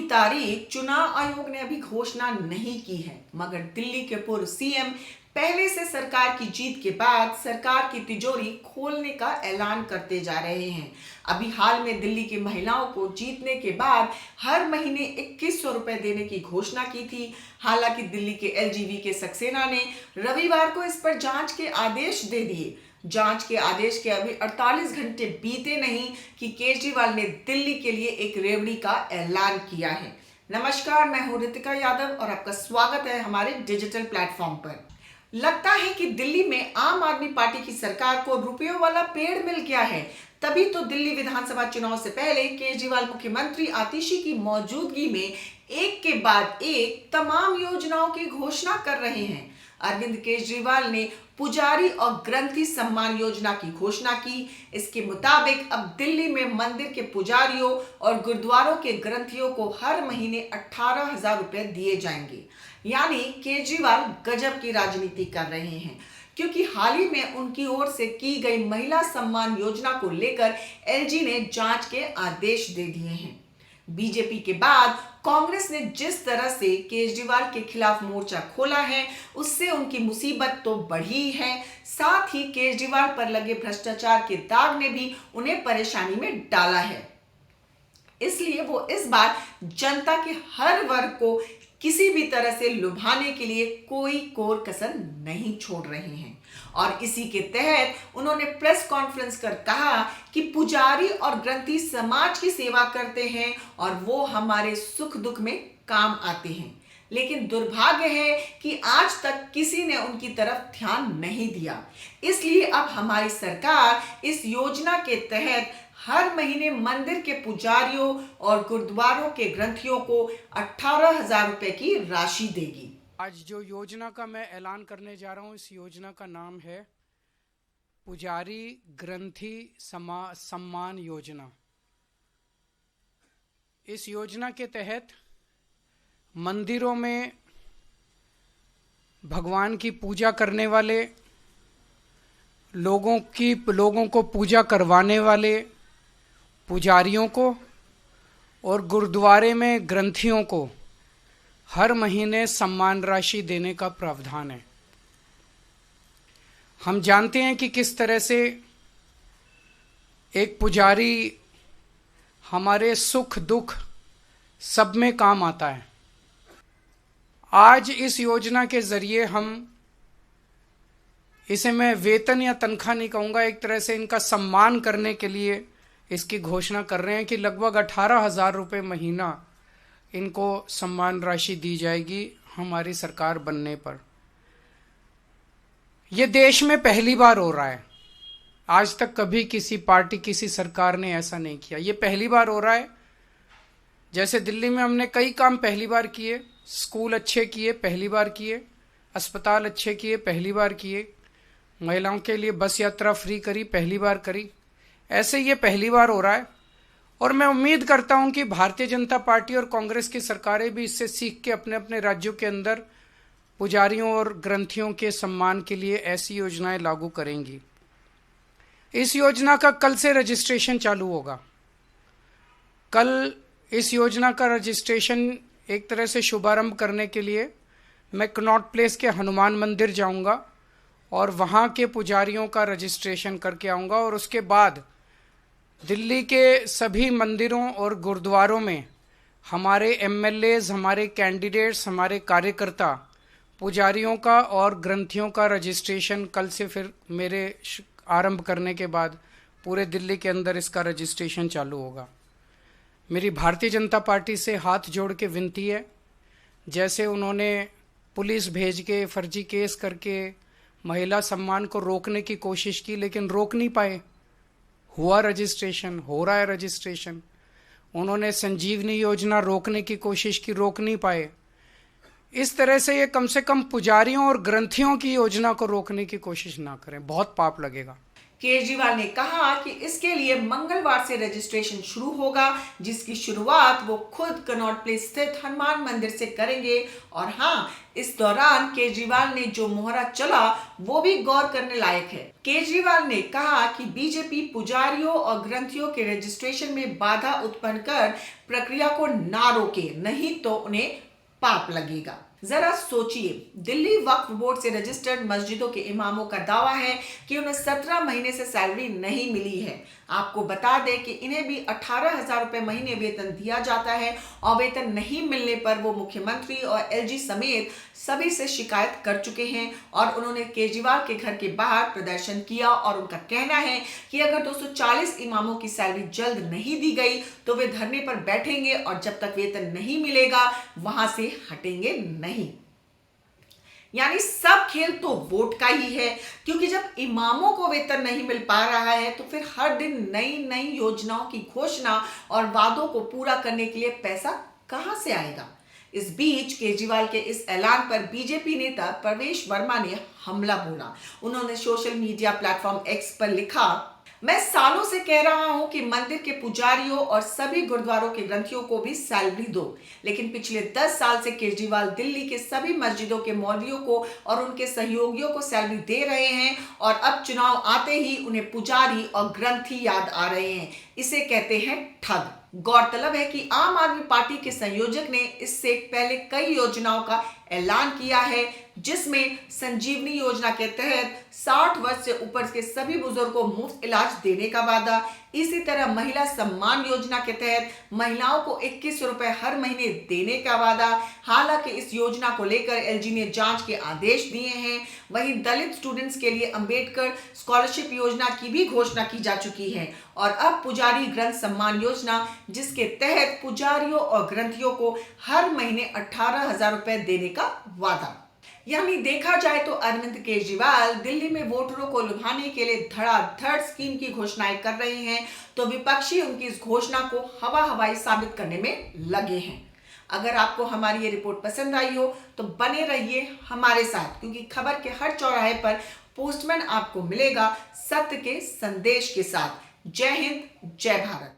तारीख चुनाव आयोग ने अभी घोषणा नहीं की है, मगर दिल्ली के पूर्व सीएम पहले से सरकार की जीत के बाद सरकार की तिजोरी खोलने का ऐलान करते जा रहे हैं। अभी हाल में दिल्ली की महिलाओं को जीतने के बाद हर महीने 2100 रुपए देने की घोषणा की थी। हालांकि दिल्ली के एलजीबी के सक्सेना ने रविवार को इस पर जांच के आदेश दे दिए। जांच के आदेश के अभी 48 घंटे बीते नहीं कि केजरीवाल ने दिल्ली के लिए एक रेवड़ी का ऐलान किया है। नमस्कार, मैं हूं रितिका यादव और आपका स्वागत है हमारे डिजिटल प्लेटफॉर्म पर। लगता है कि दिल्ली में आम आदमी पार्टी की सरकार को रुपयों वाला पेड़ मिल गया है। तभी तो दिल्ली विधानसभा चुनाव से पहले केजरीवाल मुख्यमंत्री आतिशी की मौजूदगी में एक के बाद एक तमाम योजनाओं की घोषणा कर रहे हैं। अरविंद केजरीवाल ने पुजारी और ग्रंथी सम्मान योजना की घोषणा की। इसके मुताबिक अब दिल्ली में मंदिर के पुजारियों और गुरुद्वारों के ग्रंथियों को हर महीने 18,000 रुपए दिए जाएंगे। यानी केजरीवाल गजब की राजनीति कर रहे हैं, क्योंकि हाल ही में उनकी ओर से की गई महिला सम्मान योजना को लेकर एलजी ने जांच के आदेश दे दिए हैं। बीजेपी के बाद कांग्रेस ने जिस तरह से केजरीवाल के खिलाफ मोर्चा खोला है, उससे उनकी मुसीबत तो बढ़ी है, साथ ही केजरीवाल पर लगे भ्रष्टाचार के दाग ने भी उन्हें परेशानी में डाला है। इसलिए वो इस बार जनता के हर वर्ग को किसी भी तरह से लुभाने के लिए कोई कोर कसर नहीं छोड़ रहे हैं। और इसी के तहत उन्होंने प्रेस कॉन्फ्रेंस कर कहा कि पुजारी और ग्रंथी समाज की सेवा करते हैं और वो हमारे सुख दुख में काम आते हैं। लेकिन दुर्भाग्य है कि आज तक किसी ने उनकी तरफ ध्यान नहीं दिया। इसलिए अब हमारी सरकार इस योजना के तहत हर महीने मंदिर के पुजारियों और गुरुद्वारों के ग्रंथियों को 18,000 रुपए की राशि देगी। आज जो योजना का मैं ऐलान करने जा रहा हूँ, इस योजना का नाम है पुजारी ग्रंथी सम्मान योजना। इस योजना के तहत मंदिरों में भगवान की पूजा करने वाले लोगों को पूजा करवाने वाले पुजारियों को और गुरुद्वारे में ग्रंथियों को हर महीने सम्मान राशि देने का प्रावधान है। हम जानते हैं कि किस तरह से एक पुजारी हमारे सुख दुख सब में काम आता है। आज इस योजना के जरिए हम इसे मैं वेतन या तनख्वाह नहीं कहूँगा, एक तरह से इनका सम्मान करने के लिए इसकी घोषणा कर रहे हैं कि लगभग 18,000 रुपये महीना इनको सम्मान राशि दी जाएगी हमारी सरकार बनने पर। यह देश में पहली बार हो रहा है। आज तक कभी किसी पार्टी, किसी सरकार ने ऐसा नहीं किया। यह पहली बार हो रहा है। जैसे दिल्ली में हमने कई काम पहली बार किए, स्कूल अच्छे किए, पहली बार किए, अस्पताल अच्छे किए, पहली बार किए, महिलाओं के लिए बस यात्रा फ्री करी, पहली बार करी। ऐसे ये पहली बार हो रहा है और मैं उम्मीद करता हूं कि भारतीय जनता पार्टी और कांग्रेस की सरकारें भी इससे सीख के अपने अपने राज्यों के अंदर पुजारियों और ग्रंथियों के सम्मान के लिए ऐसी योजनाएं लागू करेंगी। इस योजना का कल से रजिस्ट्रेशन चालू होगा। कल इस योजना का रजिस्ट्रेशन एक तरह से शुभारंभ करने के लिए मैं कनॉट प्लेस के हनुमान मंदिर जाऊंगा और वहां के पुजारियों का रजिस्ट्रेशन करके आऊंगा और उसके बाद दिल्ली के सभी मंदिरों और गुरुद्वारों में हमारे एमएलएज, हमारे कैंडिडेट्स, हमारे कार्यकर्ता पुजारियों का और ग्रंथियों का रजिस्ट्रेशन कल से फिर मेरे आरंभ करने के बाद पूरे दिल्ली के अंदर इसका रजिस्ट्रेशन चालू होगा। मेरी भारतीय जनता पार्टी से हाथ जोड़ के विनती है, जैसे उन्होंने पुलिस भेज के फर्जी केस करके महिला सम्मान को रोकने की कोशिश की लेकिन रोक नहीं पाए, हुआ रजिस्ट्रेशन, हो रहा है रजिस्ट्रेशन। उन्होंने संजीवनी योजना रोकने की कोशिश की, रोक नहीं पाए। इस तरह से ये कम पुजारियों और ग्रंथियों की योजना को रोकने की कोशिश ना करें, बहुत पाप लगेगा। केजरीवाल ने कहा कि इसके लिए मंगलवार से रजिस्ट्रेशन शुरू होगा, जिसकी शुरुआत वो खुद कनॉट प्लेस स्थित हनुमान मंदिर से करेंगे। और हाँ, इस दौरान केजरीवाल ने जो मोहरा चला वो भी गौर करने लायक है। केजरीवाल ने कहा कि बीजेपी पुजारियों और ग्रंथियों के रजिस्ट्रेशन में बाधा उत्पन्न कर प्रक्रिया को ना रोके, नहीं तो उन्हें पाप लगेगा। जरा सोचिए, दिल्ली वक्फ बोर्ड से रजिस्टर्ड मस्जिदों के इमामों का दावा है कि उन्हें 17 महीने से सैलरी नहीं मिली है। आपको बता दें कि इन्हें भी 18,000 रुपए महीने वेतन दिया जाता है और वेतन नहीं मिलने पर वो मुख्यमंत्री और एलजी समेत सभी से शिकायत कर चुके हैं और उन्होंने केजरीवाल के घर के बाहर प्रदर्शन किया और उनका कहना है कि अगर 240 इमामों की सैलरी जल्द नहीं दी गई तो वे धरने पर बैठेंगे और जब तक वेतन नहीं मिलेगा वहां से हटेंगे नहीं। यानी सब खेल तो वोट का ही है, क्योंकि जब इमामों को वेतन नहीं मिल पा रहा है तो फिर हर दिन नई नई योजनाओं की घोषणा और वादों को पूरा करने के लिए पैसा कहां से आएगा। इस बीच केजरीवाल के इस ऐलान पर बीजेपी नेता प्रवेश वर्मा ने हमला बोला। उन्होंने सोशल मीडिया प्लेटफॉर्म एक्स पर लिखा, मैं सालों से कह रहा हूं कि मंदिर के पुजारियों और सभी गुरुद्वारों के ग्रंथियों को भी सैलरी दो, लेकिन पिछले 10 साल से केजरीवाल दिल्ली के सभी मस्जिदों के मौलवियों को और उनके सहयोगियों को सैलरी दे रहे हैं और अब चुनाव आते ही उन्हें पुजारी और ग्रंथी याद आ रहे हैं। इसे कहते हैं ठग। गौरतलब है कि आम आदमी पार्टी के संयोजक ने इससे पहले कई योजनाओं का ऐलान किया है, जिसमें संजीवनी योजना के तहत 60 वर्ष से ऊपर के सभी बुजुर्गों को मुफ्त इलाज देने का वादा। इसी तरह महिला सम्मान योजना के तहत महिलाओं को 21 रुपए हर महीने देने का वादा। हालांकि इस योजना को लेकर एलजी ने जांच के आदेश दिए हैं। वहीं दलित स्टूडेंट्स के लिए अंबेडकर स्कॉलरशिप योजना की भी घोषणा की जा चुकी है और अब पुजारी ग्रंथ सम्मान योजना, जिसके तहत पुजारियों और ग्रंथियों को हर महीने 18,000 रुपए देने का वादा। यानी देखा जाए तो अरविंद केजरीवाल दिल्ली में वोटरों को लुभाने के लिए धड़ाधड़ स्कीम की घोषणाएं कर रहे हैं, तो विपक्षी उनकी इस घोषणा को हवा हवाई साबित करने में लगे हैं। अगर आपको हमारी ये रिपोर्ट पसंद आई हो तो बने रहिए हमारे साथ, क्योंकि खबर के हर चौराहे पर पोस्टमैन आपको मिलेगा सत्य के संदेश के साथ। जय हिंद, जय भारत।